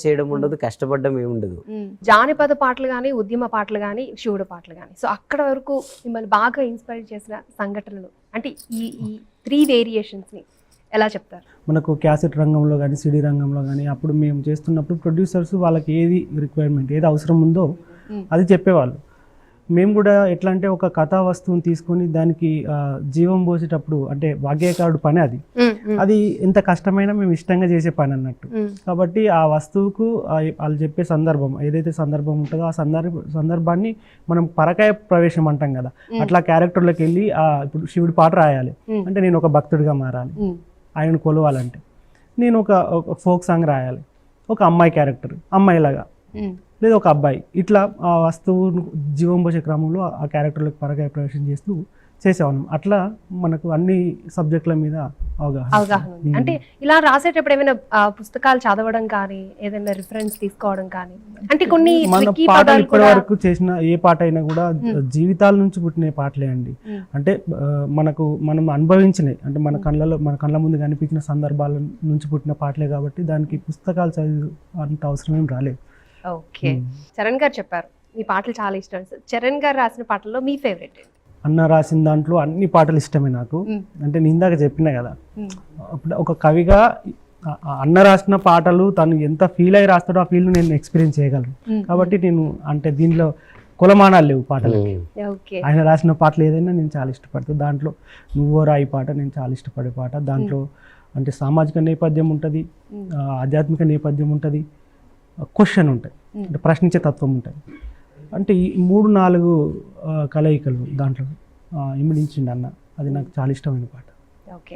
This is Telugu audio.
చేయడం ఉండదు, కష్టపడడం ఏముండదు. జానపద పాటలు కానీ, ఉద్యమ పాటలు కానీ, శివుడు పాటలు కానీ, సో అక్కడ వరకు మిమ్మల్ని బాగా ఇన్స్పైర్ చేసిన సంఘటనలు అంటే ఈ 3 వేరియేషన్స్ని ఎలా చెప్తారు? మనకు క్యాసెట్ రంగంలో కానీ, సిడీ రంగంలో కానీ అప్పుడు మేము చేస్తున్నప్పుడు ప్రొడ్యూసర్స్ వాళ్ళకి ఏది రిక్వైర్మెంట్, ఏది అవసరం ఉందో అది చెప్పేవాళ్ళు. మేము కూడా ఎట్లా అంటే ఒక కథా వస్తువుని తీసుకొని దానికి జీవం పోసేటప్పుడు, అంటే వాగ్గేయకారుడు పని అది ఎంత కష్టమైనా మేము ఇష్టంగా చేసే పని అన్నట్టు. కాబట్టి ఆ వస్తువుకు వాళ్ళు చెప్పే సందర్భం ఏదైతే సందర్భం ఉంటుందో ఆ సందర్భాన్ని మనం పరకాయ ప్రవేశం అంటాం కదా, అట్లా క్యారెక్టర్లోకి వెళ్ళి ఇప్పుడు శివుడి పాట రాయాలి అంటే నేను ఒక భక్తుడిగా మారాలి, ఆయనను కొలవాలంటే నేను ఒక ఫోక్ సాంగ్ రాయాలి, ఒక అమ్మాయి క్యారెక్టర్ అమ్మాయిలాగా లేదా ఒక అబ్బాయి, ఇట్లా ఆ వస్తువును జీవం పోసే క్రమంలో ఆ క్యారెక్టర్లకు పరకాయ ప్రవేశం చేస్తూ చేసేవాళ్ళం. అట్లా మనకు అన్ని సబ్జెక్టుల మీద అవగాహన ఉంది. అంటే ఇలా రాసేటప్పుడు ఏమైనా పుస్తకాలు చదవడం కానీ, ఏదైనా రిఫరెన్స్ తీసుకోవడం కానీ, అంటే కొన్ని మన పాటలు ఇప్పటి వరకు చేసిన ఏ పాట అయినా కూడా జీవితాల నుంచి పుట్టిన పాటలే అండి. అంటే మనం అనుభవించినవి, అంటే మన కళ్ళ ముందు కనిపించిన సందర్భాల నుంచి పుట్టిన పాటలే కాబట్టి దానికి పుస్తకాలు చదివి అంత అవసరం ఏం రాలేదు. ఓకే, చరణ్ గారు చెప్పారు మీ పాటలు చాలా ఇష్టం. చరణ్ గారు రాసిన పాటల్లో మీ ఫేవరెట్? అన్న రాసిన దాంట్లో అన్ని పాటలు ఇష్టమే నాకు. అంటే నేను ఇందాక చెప్పినా కదా, అప్పుడు ఒక కవిగా అన్న రాసిన పాటలు తను ఎంత ఫీల్ అయ్యి రాస్తాడో ఆ ఫీల్ నేను ఎక్స్పీరియన్స్ చేయగలను. కాబట్టి నేను అంటే దీనిలో కులమానాలు లేవు పాటలకి. ఆయన రాసిన పాటలు ఏదైనా నేను చాలా ఇష్టపడతాను. దాంట్లో నువ్వో రాయి పాట నేను చాలా ఇష్టపడే పాట. దాంట్లో అంటే సామాజిక నేపథ్యం ఉంటుంది, ఆధ్యాత్మిక నేపథ్యం ఉంటుంది, క్వశ్చన్ ఉంటాయి, అంటే ప్రశ్నించే తత్వం ఉంటుంది. అంటే ఈ 3-4 కలయికలు దాంట్లో ఇమిడించిండు అన్న. అది నాకు చాలా ఇష్టమైన పాట. ఓకే,